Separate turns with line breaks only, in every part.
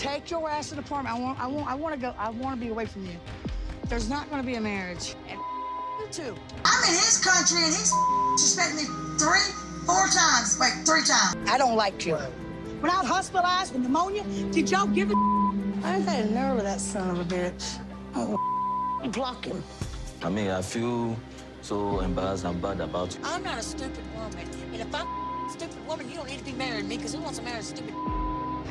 take your ass to the apartment. I want to go. I want to be away from you. There's not going to be a marriage. And you too.
I'm in his country and he's suspecting me 3, 4 times. Wait, 3 times.
I don't like you. When I was hospitalized with pneumonia, did y'all give a I ain't had a nerve of that son of a bitch. Oh, block him.
I mean, I feel so embarrassed and bad about it.
I'm not a stupid woman. And if I'm a stupid woman, you don't need to be married to me because who wants to marry a stupid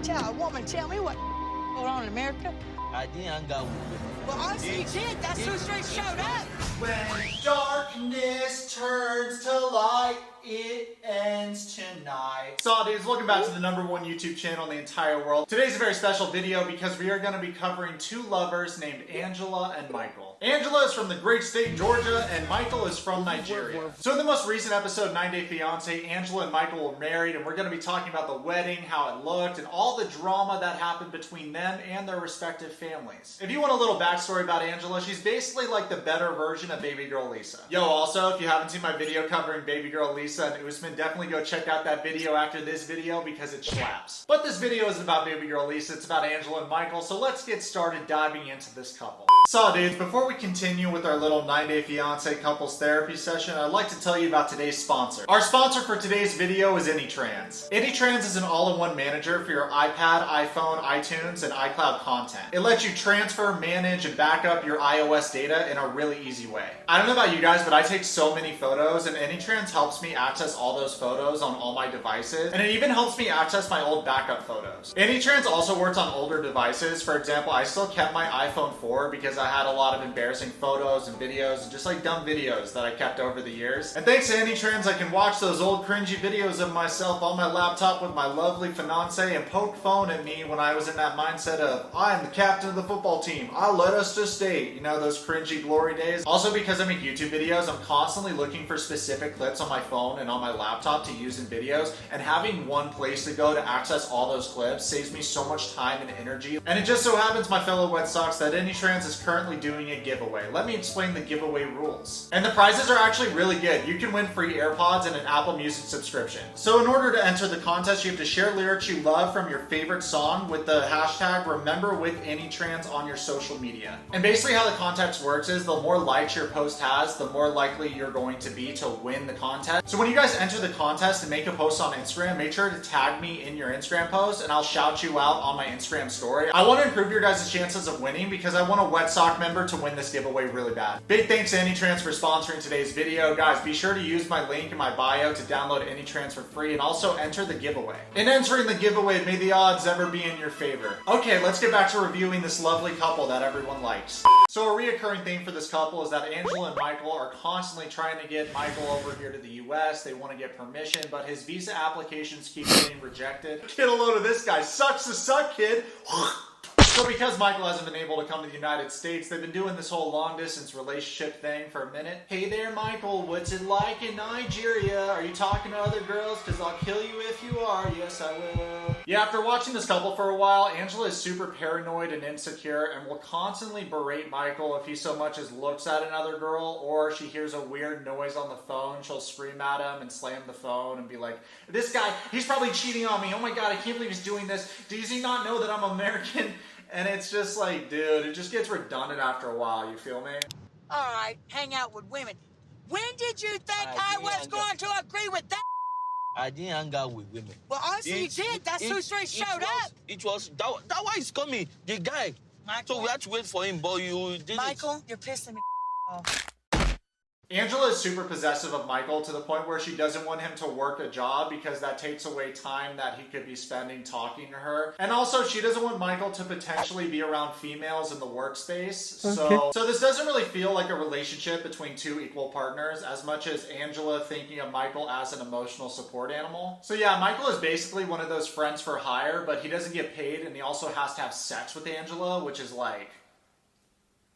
Tell a woman, tell me what's going on in America.
I didn't hang out with you.
Well, honestly, you did. That's who straight showed up.
When darkness turns to light, it ends tonight. So dudes, welcome back to the #1 YouTube channel in the entire world. Today's a very special video because we are going to be covering 2 lovers named Angela and Michael. Angela is from the great state Georgia and Michael is from Nigeria. So in the most recent episode, 9 Day Fiancé, Angela and Michael were married and we're going to be talking about the wedding, how it looked, and all the drama that happened between them and their respective families. If you want a little backstory about Angela, she's basically like the better version of baby girl Lisa. Yo, also, if you haven't seen my video covering baby girl Lisa and Usman, definitely go check out that video after this video because it slaps. But this video isn't about baby girl Lisa, it's about Angela and Michael, so let's get started diving into this couple. So dudes, before we continue with our little 9 Day Fiancé couples therapy session, I'd like to tell you about today's sponsor. Our sponsor for today's video is AnyTrans. AnyTrans is an all-in-one manager for your iPad, iPhone, iTunes, and iCloud content. It lets you transfer, manage, and back up your iOS data in a really easy way. I don't know about you guys, but I take so many photos, and AnyTrans helps me access all those photos on all my devices, and it even helps me access my old backup photos. AnyTrans also works on older devices. For example, I still kept my iPhone 4 because I had a lot of embarrassing photos and videos and just like dumb videos that I kept over the years. And thanks to AnyTrans, I can watch those old cringy videos of myself on my laptop with my lovely fiancé and poke phone at me when I was in that mindset of, I'm the captain of the football team, I led us to state. You know, those cringy glory days. Also, because I make YouTube videos, I'm constantly looking for specific clips on my phone and on my laptop to use in videos, and having one place to go to access all those clips saves me so much time and energy. And it just so happens, my fellow Wetsocks, that AnyTrans is currently doing a giveaway. Let me explain the giveaway rules. And the prizes are actually really good. You can win free AirPods and an Apple Music subscription. So in order to enter the contest, you have to share lyrics you love from your favorite song with the hashtag #RememberWithAnyTrans on your social media. And basically how the contest works is the more likes your post has, the more likely you're going to be to win the contest. So when you guys enter the contest and make a post on Instagram, make sure to tag me in your Instagram post and I'll shout you out on my Instagram story. I want to improve your guys' chances of winning because I want a Yourwetsock member to win this giveaway really bad. Big thanks to AnyTrans for sponsoring today's video. Guys, be sure to use my link in my bio to download AnyTrans for free and also enter the giveaway. In entering the giveaway, may the odds ever be in your favor. Okay, let's get back to reviewing this lovely couple that everyone likes. So a reoccurring theme for this couple is that Angela and Michael are constantly trying to get Michael over here to the US. They want to get permission, but his visa applications keep getting rejected. Get a load of this guy. Sucks to suck, kid. So because Michael hasn't been able to come to the United States, they've been doing this whole long distance relationship thing for a minute. Hey there, Michael, what's it like in Nigeria? Are you talking to other girls? Because I'll kill you if you are. Yes, I will. Yeah, after watching this couple for a while, Angela is super paranoid and insecure and will constantly berate Michael if he so much as looks at another girl or she hears a weird noise on the phone. She'll scream at him and slam the phone and be like, this guy, he's probably cheating on me. Oh my God, I can't believe he's doing this. Does he not know that I'm American? And it's just like, dude, it just gets redundant after a while, you feel me?
All right, hang out with women. When did you think I was going to agree with that?
I didn't hang out with women.
Well, honestly, you did. That's who straight showed up.
It was, that why he's coming, the guy.
Michael,
so we had to wait for him, but you didn't.
Michael, you're pissing me off.
Angela is super possessive of Michael to the point where she doesn't want him to work a job because that takes away time that he could be spending talking to her. And also, she doesn't want Michael to potentially be around females in the workspace. Okay. So this doesn't really feel like a relationship between 2 equal partners as much as Angela thinking of Michael as an emotional support animal. So yeah, Michael is basically one of those friends for hire, but he doesn't get paid and he also has to have sex with Angela, which is like...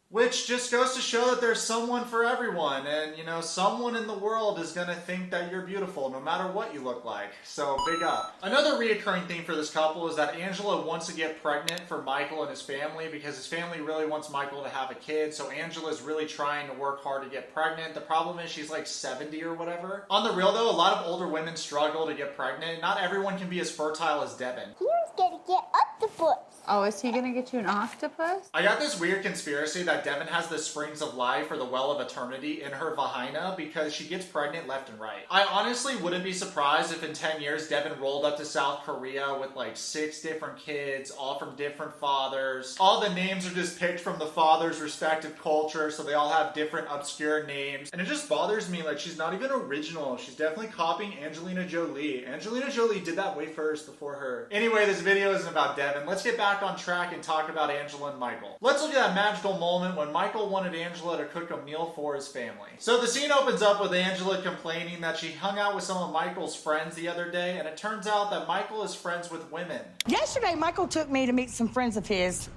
Which just goes to show that there's someone for everyone, and you know, someone in the world is gonna think that you're beautiful no matter what you look like. So big up. Another reoccurring theme for this couple is that Angela wants to get pregnant for Michael and his family because his family really wants Michael to have a kid, so Angela's really trying to work hard to get pregnant. The problem is she's like 70 or whatever. On the real though, a lot of older women struggle to get pregnant. Not everyone can be as fertile as Devin.
Here's gonna get octopus. Oh, is he gonna get you an octopus?
I got this weird conspiracy that Devin has the springs of life or the well of eternity in her vagina because she gets pregnant left and right. I honestly wouldn't be surprised if in 10 years Devin rolled up to South Korea with like 6 different kids, all from different fathers. All the names are just picked from the father's respective culture, so they all have different obscure names. And it just bothers me, like she's not even original. She's definitely copying Angelina Jolie. Angelina Jolie did that way first before her. Anyway, this video isn't about Devin. Let's get back on track and talk about Angela and Michael. Let's look at that magical moment when Michael wanted Angela to cook a meal for his family. So the scene opens up with Angela complaining that she hung out with some of Michael's friends the other day, and it turns out that Michael is friends with women.
Yesterday, Michael took me to meet some friends of his,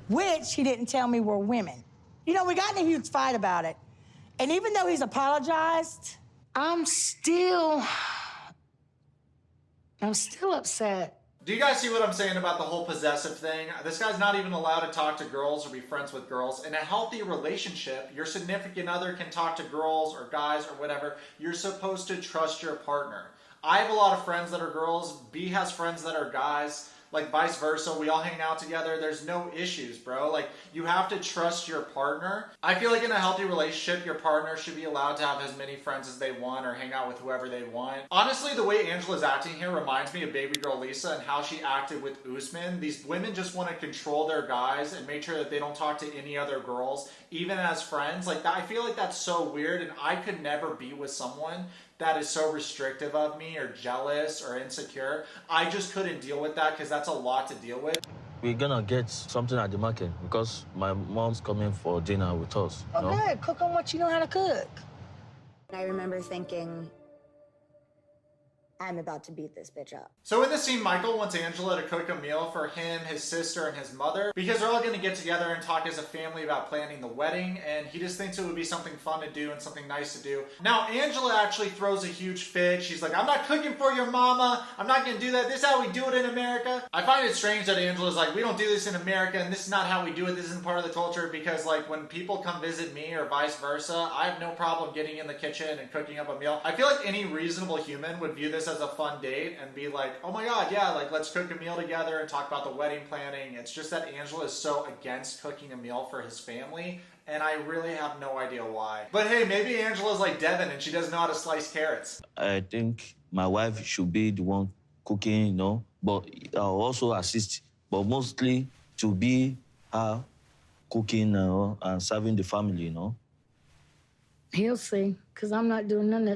which he didn't tell me were women. You know, we got in a huge fight about it. And even though he's apologized, I'm still upset.
Do you guys see what I'm saying about the whole possessive thing? This guy's not even allowed to talk to girls or be friends with girls. In a healthy relationship, your significant other can talk to girls or guys or whatever. You're supposed to trust your partner. I have a lot of friends that are girls. B has friends that are guys. Like vice versa, we all hang out together. There's no issues, bro. Like, you have to trust your partner. I feel like in a healthy relationship, your partner should be allowed to have as many friends as they want or hang out with whoever they want. Honestly, the way Angela's acting here reminds me of baby girl Lisa and how she acted with Usman. These women just want to control their guys and make sure that they don't talk to any other girls, even as friends. Like, that, I feel like that's so weird, and I could never be with someone that is so restrictive of me or jealous or insecure. I just couldn't deal with that because that's a lot to deal with.
We're gonna get something at the market because my mom's coming for dinner with us.
Oh, good. Cook on what you know how to cook.
I remember thinking, I'm about to beat this bitch up.
So in this scene, Michael wants Angela to cook a meal for him, his sister, and his mother because they're all going to get together and talk as a family about planning the wedding, and he just thinks it would be something fun to do and something nice to do. Now, Angela actually throws a huge fit. She's like, I'm not cooking for your mama. I'm not going to do that. This is how we do it in America. I find it strange that Angela's like, we don't do this in America, and this is not how we do it. This isn't part of the culture, because like when people come visit me or vice versa, I have no problem getting in the kitchen and cooking up a meal. I feel like any reasonable human would view this as a fun date and be like, oh my god, yeah, like let's cook a meal together and talk about the wedding planning. It's just that Angela is so against cooking a meal for his family, and I really have no idea why. But hey, maybe Angela's like Devin and she doesn't know how to slice carrots.
I think my wife should be the one cooking, you know, but I'll also assist, but mostly to be her cooking and serving the family, you know.
He'll see, because I'm not doing none of that.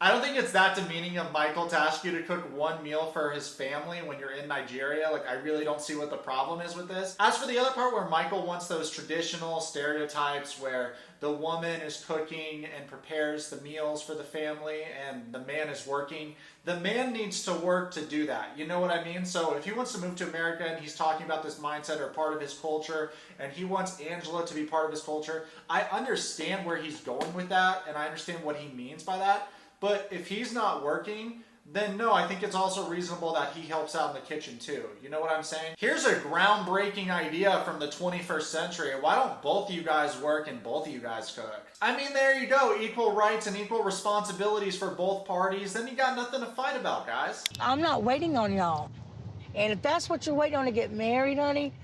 I don't think it's that demeaning of Michael to ask you to cook one meal for his family when you're in Nigeria. Like, I really don't see what the problem is with this. As for the other part where Michael wants those traditional stereotypes where the woman is cooking and prepares the meals for the family and the man is working, the man needs to work to do that. You know what I mean? So if he wants to move to America and he's talking about this mindset or part of his culture and he wants Angela to be part of his culture, I understand where he's going with that and I understand what he means by that. But if he's not working, then no, I think it's also reasonable that he helps out in the kitchen too. You know what I'm saying? Here's a groundbreaking idea from the 21st century. Why don't both of you guys work and both of you guys cook? I mean, there you go. Equal rights and equal responsibilities for both parties. Then you got nothing to fight about, guys.
I'm not waiting on y'all. And if that's what you're waiting on to get married, honey,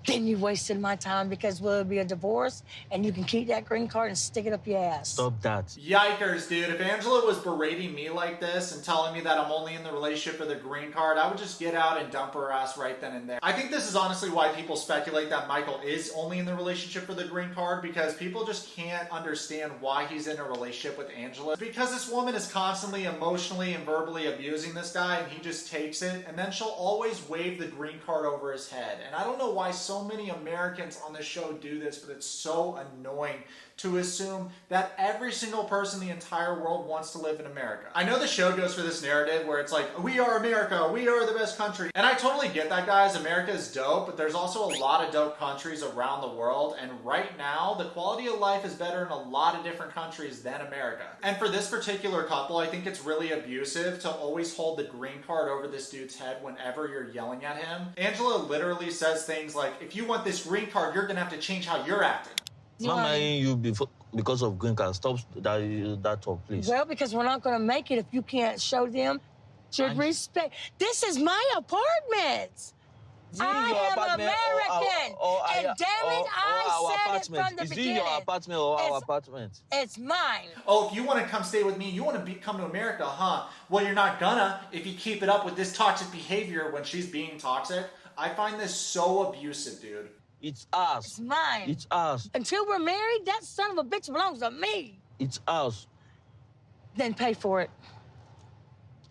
then you wasted my time because will be a divorce and you can keep that green card and stick it up your ass.
Stop that.
Yikers, dude. If Angela was berating me like this and telling me that I'm only in the relationship for the green card, I would just get out and dump her ass right then and there. I think this is honestly why people speculate that Michael is only in the relationship for the green card, because people just can't understand why he's in a relationship with Angela. Because this woman is constantly emotionally and verbally abusing this guy and he just takes it, and then she'll always wave the green card over his head. And I don't know why so many Americans on this show do this, but it's so annoying to assume that every single person in the entire world wants to live in America. I know the show goes for this narrative where it's like, we are America, we are the best country. And I totally get that, guys. America is dope, but there's also a lot of dope countries around the world. And right now, the quality of life is better in a lot of different countries than America. And for this particular couple, I think it's really abusive to always hold the green card over this dude's head whenever you're yelling at him. Angela literally says things like, if you want this green card, you're gonna have to change how you're acting.
I'm not marrying you because of green card. Stop that talk, please.
Well, because we're not going to make it if you can't show them your respect. This is my apartment. I am American. And damn it, I said it from the
Is
beginning.
it your apartment or our
It's-
apartment?
It's mine.
Oh, if you want to come stay with me, you want to come to America, huh? Well, you're not gonna if you keep it up with this toxic behavior when she's being toxic. I find this so abusive, dude.
It's ours.
It's mine.
It's ours.
Until we're married, that son of a bitch belongs to me.
It's ours.
Then pay for it.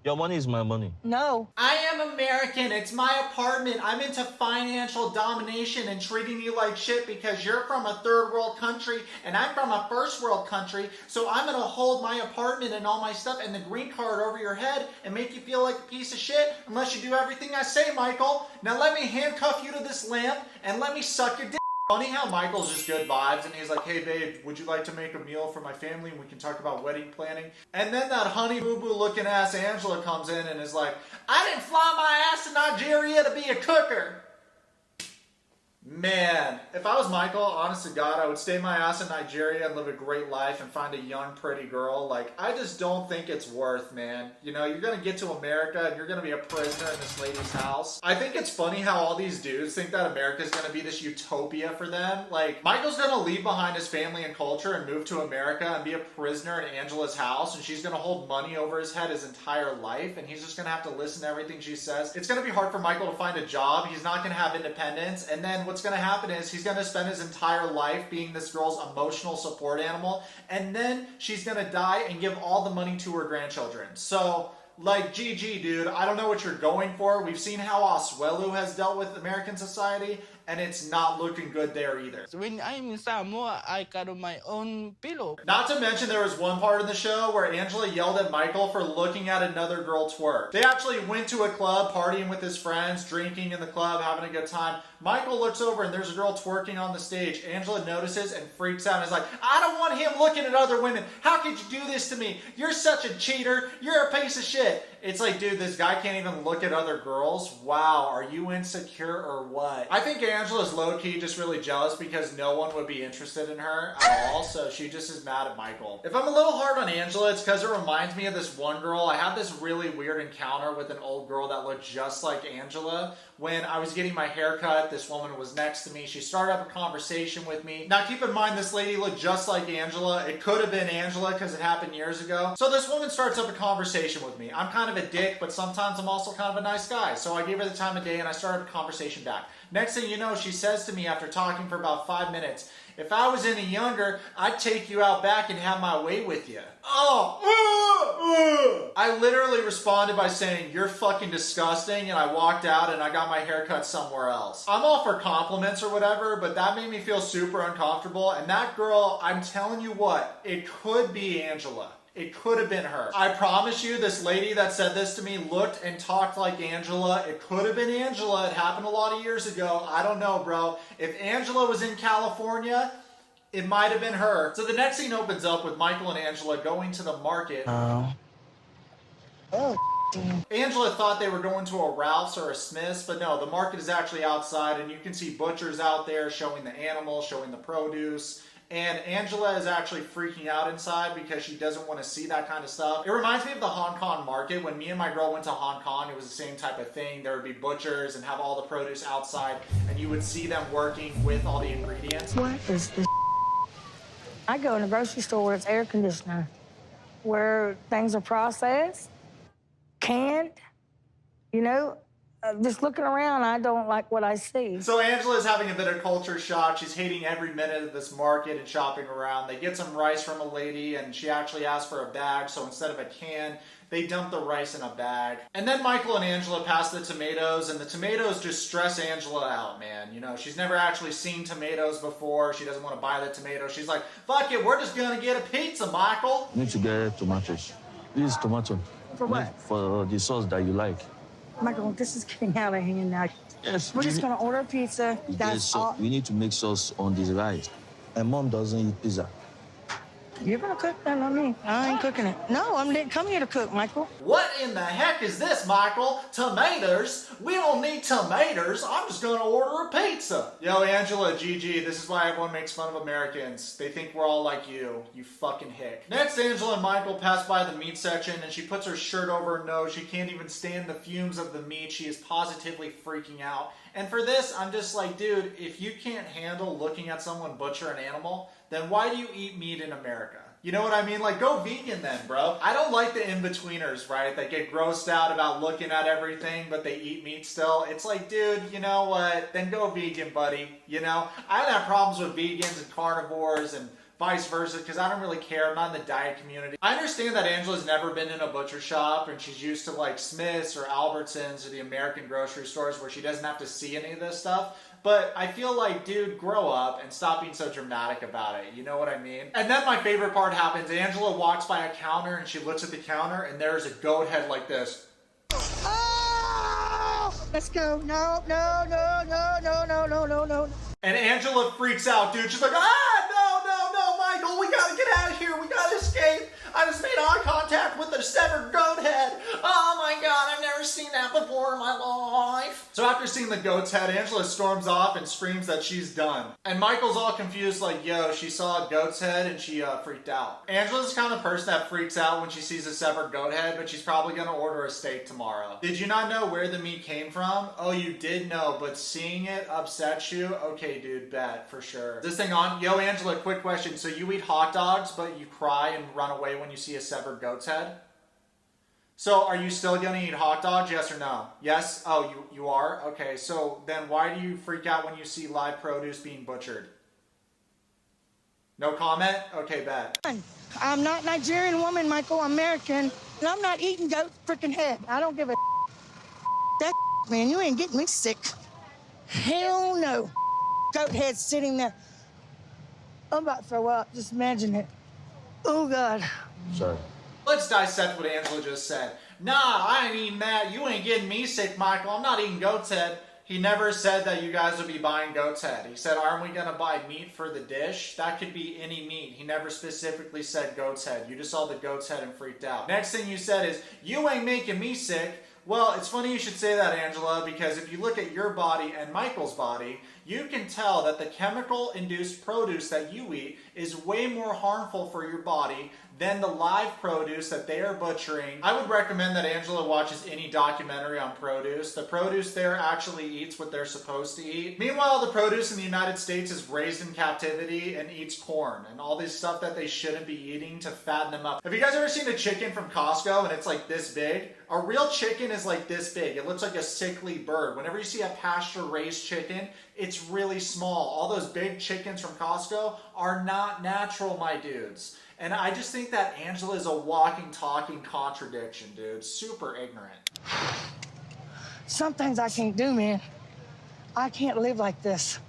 Your money is my money.
No.
I am American. It's my apartment. I'm into financial domination and treating you like shit because you're from a third world country and I'm from a first world country. So I'm going to hold my apartment and all my stuff and the green card over your head and make you feel like a piece of shit unless you do everything I say, Michael. Now let me handcuff you to this lamp and let me suck your dick. Funny how Michael's just good vibes and he's like, hey babe, would you like to make a meal for my family and we can talk about wedding planning? And then that honey boo boo looking ass Angela comes in and is like, I didn't fly my ass to Nigeria to be a cooker. Man, if I was Michael, honest to God, I would stay my ass in Nigeria and live a great life and find a young, pretty girl. Like, I just don't think it's worth, man. You know, you're gonna get to America and you're gonna be a prisoner in this lady's house. I think it's funny how all these dudes think that America's gonna be this utopia for them. Like, Michael's gonna leave behind his family and culture and move to America and be a prisoner in Angela's house, and she's gonna hold money over his head his entire life, and he's just gonna have to listen to everything she says. It's gonna be hard for Michael to find a job. He's not gonna have independence, and then what's going to happen is he's going to spend his entire life being this girl's emotional support animal, and then she's going to die and give all the money to her grandchildren. So, like, GG, dude, I don't know what you're going for. We've seen how Oswelu has dealt with American society, and it's not looking good there either.
When I'm in Samoa, I got my own pillow.
Not to mention there was one part in the show where Angela yelled at Michael for looking at another girl twerk. They actually went to a club, partying with his friends, drinking in the club, having a good time. Michael looks over and there's a girl twerking on the stage. Angela notices and freaks out and is like, I don't want him looking at other women. How could you do this to me? You're such a cheater. You're a piece of shit. It's like, dude, this guy can't even look at other girls. Wow, are you insecure or what? I think Angela's low-key just really jealous because no one would be interested in her at all, so she just is mad at Michael. If I'm a little hard on Angela, it's because it reminds me of this one girl. I had this really weird encounter with an old girl that looked just like Angela. When I was getting my hair cut, this woman was next to me. She started up a conversation with me. Now, keep in mind, this lady looked just like Angela. It could have been Angela because it happened years ago. So this woman starts up a conversation with me. I'm kind of a dick, but sometimes I'm also kind of a nice guy. So I gave her the time of day and I started a conversation back. Next thing you know, she says to me after talking for about 5 minutes, if I was any younger, I'd take you out back and have my way with you. I literally responded by saying, you're fucking disgusting, and I walked out and I got my hair cut somewhere else. I'm all for compliments or whatever, but that made me feel super uncomfortable, and that girl, I'm telling you what, it could be Angela. It could have been her. I promise you, this lady that said this to me looked and talked like Angela. It could have been Angela. It happened a lot of years ago. I don't know, bro. If Angela was in California, it might have been her. So the next scene opens up with Michael and Angela going to the market. Angela thought they were going to a Ralph's or a Smith's, but no, the market is actually outside, and you can see butchers out there showing the animals, showing the produce. And Angela is actually freaking out inside because she doesn't want to see that kind of stuff. It reminds me of the Hong Kong market. When me and my girl went to Hong Kong, it was the same type of thing. There would be butchers and have all the produce outside, and you would see them working with all the ingredients.
What is this? I go in the grocery store where it's air conditioner, where things are processed, canned, you know. Just looking around, I don't like what I see.
So Angela's having a bit of culture shock. She's hating every minute of this market and shopping around. They get some rice from a lady, and she actually asked for a bag, so instead of a can, they dump the rice in a bag. And then Michael and Angela pass the tomatoes, and the tomatoes just stress Angela out, man. You know, she's never actually seen tomatoes before. She doesn't want to buy the tomatoes. She's like, fuck it, we're just gonna get a pizza, Michael.
You need to get tomatoes. This is tomato.
For what?
For the sauce that you like.
Michael, this is getting out of hand now.
Yes.
We're just gonna order a pizza. That's all.
We need to make sauce on this rice. My mom doesn't eat pizza.
You're gonna cook that on me. I ain't cooking it. No, I didn't come here to cook, Michael.
What in the heck is this, Michael? Tomatoes? We don't need tomatoes. I'm just gonna order a pizza. Yo, Angela, GG, this is why everyone makes fun of Americans. They think we're all like you fucking hick. Next, Angela and Michael pass by the meat section, and she puts her shirt over her nose. She can't even stand the fumes of the meat. She is positively freaking out. And for this, I'm just like, dude, if you can't handle looking at someone butcher an animal, then why do you eat meat in America? You know what I mean? Like, go vegan then, bro. I don't like the in-betweeners, right? That get grossed out about looking at everything, but they eat meat still. It's like, dude, you know what? Then go vegan, buddy. You know? I don't have problems with vegans and carnivores and vice versa, because I don't really care. I'm not in the diet community. I understand that Angela's never been in a butcher shop and she's used to like Smith's or Albertsons or the American grocery stores where she doesn't have to see any of this stuff. But I feel like, dude, grow up and stop being so dramatic about it. You know what I mean? And then my favorite part happens. Angela walks by a counter and she looks at the counter and there's a goat head like this.
Oh! Let's go. No, no, no, no, no, no, no, no, no.
And Angela freaks out, dude. She's like, no, Michael, we gotta get out of here. We gotta escape. I just made eye contact with a severed goat head. Oh my God, I've never seen that before in my life. So after seeing the goat's head, Angela storms off and screams that she's done. And Michael's all confused like, yo, she saw a goat's head and she freaked out. Angela's the kind of person that freaks out when she sees a severed goat head, but she's probably gonna order a steak tomorrow. Did you not know where the meat came from? Oh, you did know, but seeing it upsets you? Okay, dude, bet, for sure. Is this thing on? Yo, Angela, quick question. So you eat hot dogs, but you cry and run away when you see a severed goat's head? So are you still gonna eat hot dogs, yes or no? Yes? Oh, you are? Okay, so then why do you freak out when you see live produce being butchered? No comment? Okay, bet.
I'm not Nigerian woman, Michael. I'm American. And I'm not eating goat freaking head. I don't give a that man, you ain't getting me sick. Hell no. Goat head sitting there. I'm about to throw up. Just imagine it. Oh, God.
Sorry.
Let's dissect what Angela just said. Nah, I ain't eating that. You ain't getting me sick, Michael. I'm not eating goat's head. He never said that you guys would be buying goat's head. He said, aren't we going to buy meat for the dish? That could be any meat. He never specifically said goat's head. You just saw the goat's head and freaked out. Next thing you said is, you ain't making me sick. Well, it's funny you should say that, Angela, because if you look at your body and Michael's body, you can tell that the chemical-induced produce that you eat is way more harmful for your body than the live produce that they are butchering. I would recommend that Angela watches any documentary on produce. The produce there actually eats what they're supposed to eat. Meanwhile, the produce in the United States is raised in captivity and eats corn and all this stuff that they shouldn't be eating to fatten them up. Have you guys ever seen a chicken from Costco and it's like this big? A real chicken is like this big. It looks like a sickly bird. Whenever you see a pasture-raised chicken, it's really small. All those big chickens from Costco are not natural, my dudes. And I just think that Angela is a walking, talking contradiction, dude. Super ignorant.
Some things I can't do, man. I can't live like this.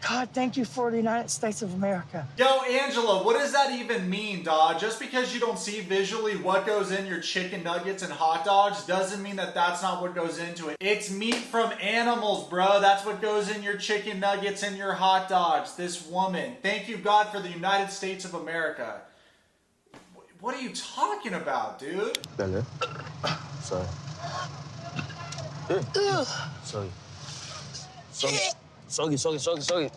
God, thank you for the United States of America.
Yo, Angela, what does that even mean, dog? Just because you don't see visually what goes in your chicken nuggets and hot dogs doesn't mean that that's not what goes into it. It's meat from animals, bro. That's what goes in your chicken nuggets and your hot dogs. This woman. Thank you, God, for the United States of America. What are you talking about, dude?
Bella. Sorry. Yeah. Sorry. Sorry.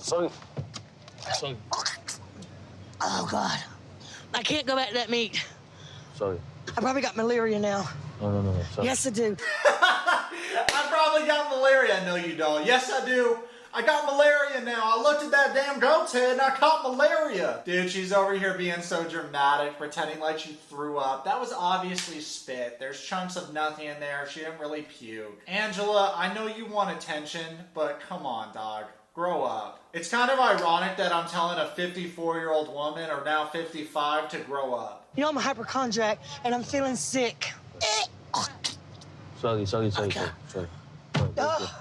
Oh, God. I can't go back to that meat.
Sorry.
I probably got malaria now.
No. Sorry.
Yes, I do.
I probably got malaria. No, you don't. Yes, I do. I got malaria now. I looked at that damn goat's head and I caught malaria. Dude, she's over here being so dramatic, pretending like she threw up. That was obviously spit. There's chunks of nothing in there. She didn't really puke. Angela, I know you want attention, but come on, dog. Grow up. It's kind of ironic that I'm telling a 54-year-old woman, or now 55, to grow up.
You know, I'm a hypochondriac and I'm feeling sick.
Sorry.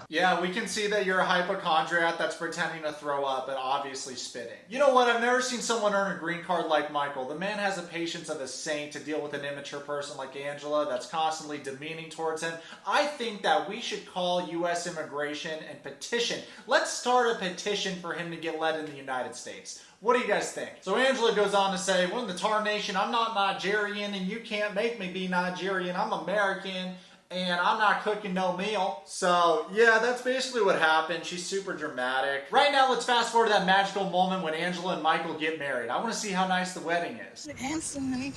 Yeah, we can see that you're a hypochondriac that's pretending to throw up, but obviously spitting. You know what? I've never seen someone earn a green card like Michael. The man has the patience of a saint to deal with an immature person like Angela that's constantly demeaning towards him. I think that we should call U.S. immigration and petition. Let's start a petition for him to get let in the United States. What do you guys think? So Angela goes on to say, well, in the tarnation, I'm not Nigerian and you can't make me be Nigerian. I'm American. And I'm not cooking no meal. So, yeah, that's basically what happened. She's super dramatic. Right now, let's fast forward to that magical moment when Angela and Michael get married. I want to see how nice the wedding is.
Handsome, honey.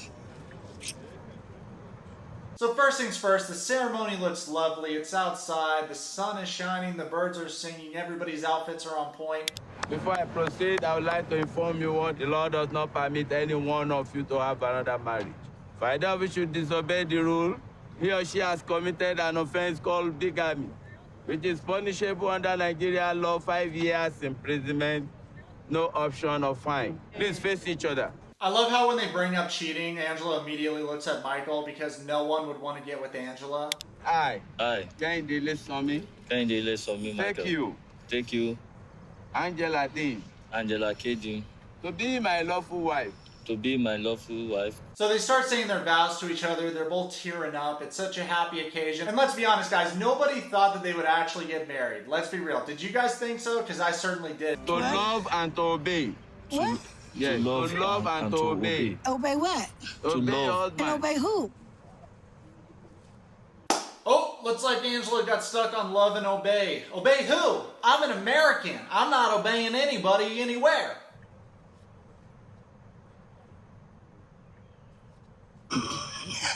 So first things first, the ceremony looks lovely. It's outside, the sun is shining, the birds are singing, everybody's outfits are on point.
Before I proceed, I would like to inform you what the law does not permit any one of you to have another marriage. If either of you should disobey the rule, he or she has committed an offense called bigamy, which is punishable under Nigerian law 5 years imprisonment, no option of fine. Please face each other.
I love how when they bring up cheating, Angela immediately looks at Michael because no one would want to get with Angela.
Aye.
Aye.
Can you list on me?
Kindly less on me, Michael.
Thank you.
Thank you,
Angela Dean.
Angela Kejin,
To be my lawful wife.
to be my lawful wife.
So they start saying their vows to each other. They're both tearing up. It's such a happy occasion. And let's be honest, guys, nobody thought that they would actually get married. Let's be real. Did you guys think so? Because I certainly did.
To love and to obey.
What?
Yes, to love and to obey.
Obey what?
Obey
love.
And
husband.
obey who?
Oh, looks like Angela got stuck on love and obey. Obey who? I'm an American. I'm not obeying anybody anywhere.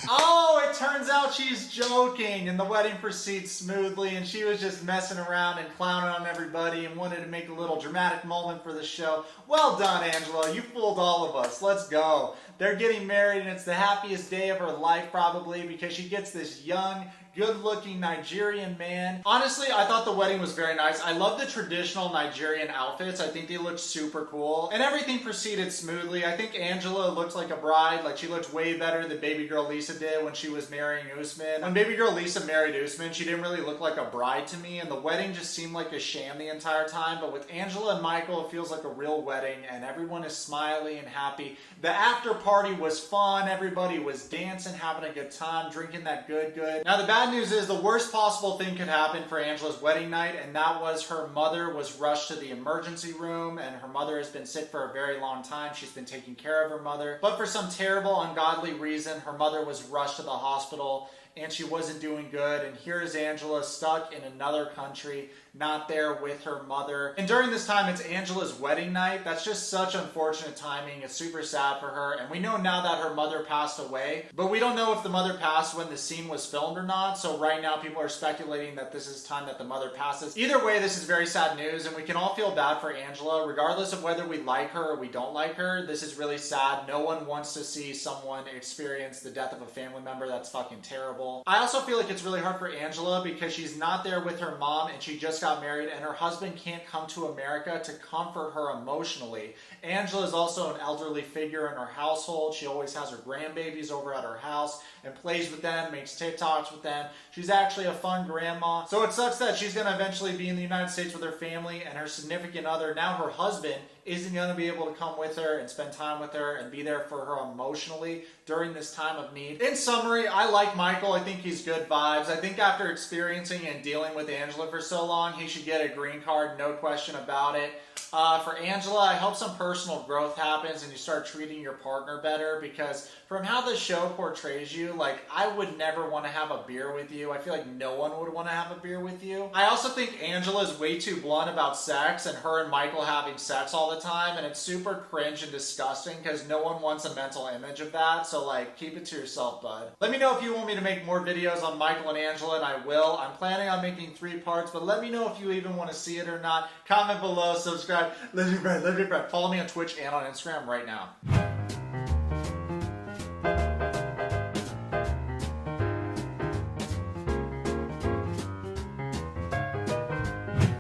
Oh, it turns out she's joking, and the wedding proceeds smoothly, and she was just messing around and clowning on everybody and wanted to make a little dramatic moment for the show. Well done, Angela. You fooled all of us. Let's go. They're getting married, and it's the happiest day of her life, probably, because she gets this young, good-looking Nigerian man. Honestly, I thought the wedding was very nice. I love the traditional Nigerian outfits. I think they looked super cool. And everything proceeded smoothly. I think Angela looked like a bride. Like, she looked way better than baby girl Lisa did when she was marrying Usman. When baby girl Lisa married Usman, she didn't really look like a bride to me, and the wedding just seemed like a sham the entire time. But with Angela and Michael, it feels like a real wedding, and everyone is smiley and happy. The after party was fun. Everybody was dancing, having a good time, drinking that good. Now, the bad news is the worst possible thing could happen for Angela's wedding night, and that was her mother was rushed to the emergency room, and her mother has been sick for a very long time. She's been taking care of her mother, but for some terrible, ungodly reason, her mother was rushed to the hospital, and she wasn't doing good. And here's Angela stuck in another country, not there with her mother. And during this time, it's Angela's wedding night. That's just such unfortunate timing. It's super sad for her. And we know now that her mother passed away, but we don't know if the mother passed when the scene was filmed or not. So right now, people are speculating that this is time that the mother passes. Either way, this is very sad news, and we can all feel bad for Angela. Regardless of whether we like her or we don't like her, this is really sad. No one wants to see someone experience the death of a family member. That's fucking terrible. I also feel like it's really hard for Angela because she's not there with her mom, and she just got married, and her husband can't come to America to comfort her emotionally. Angela is also an elderly figure in her household. She always has her grandbabies over at her house and plays with them, makes TikToks with them. She's actually a fun grandma. So it sucks that she's going to eventually be in the United States with her family, and her significant other, now her husband, isn't going to be able to come with her and spend time with her and be there for her emotionally during this time of need. In summary, I like Michael. I think he's good vibes. I think after experiencing and dealing with Angela for so long, he should get a green card, no question about it. For Angela, I hope some personal growth happens and you start treating your partner better, because from how the show portrays you, like, I would never want to have a beer with you. I feel like no one would want to have a beer with you. I also think Angela is way too blunt about sex and her and Michael having sex all the time, and it's super cringe and disgusting because no one wants a mental image of that. So, like, keep it to yourself, bud. Let me know if you want me to make more videos on Michael and Angela, and I will. I'm planning on making 3 parts, but let me know if you even want to see it or not. Comment below, subscribe. Let me friend. Follow me on Twitch and on Instagram right now.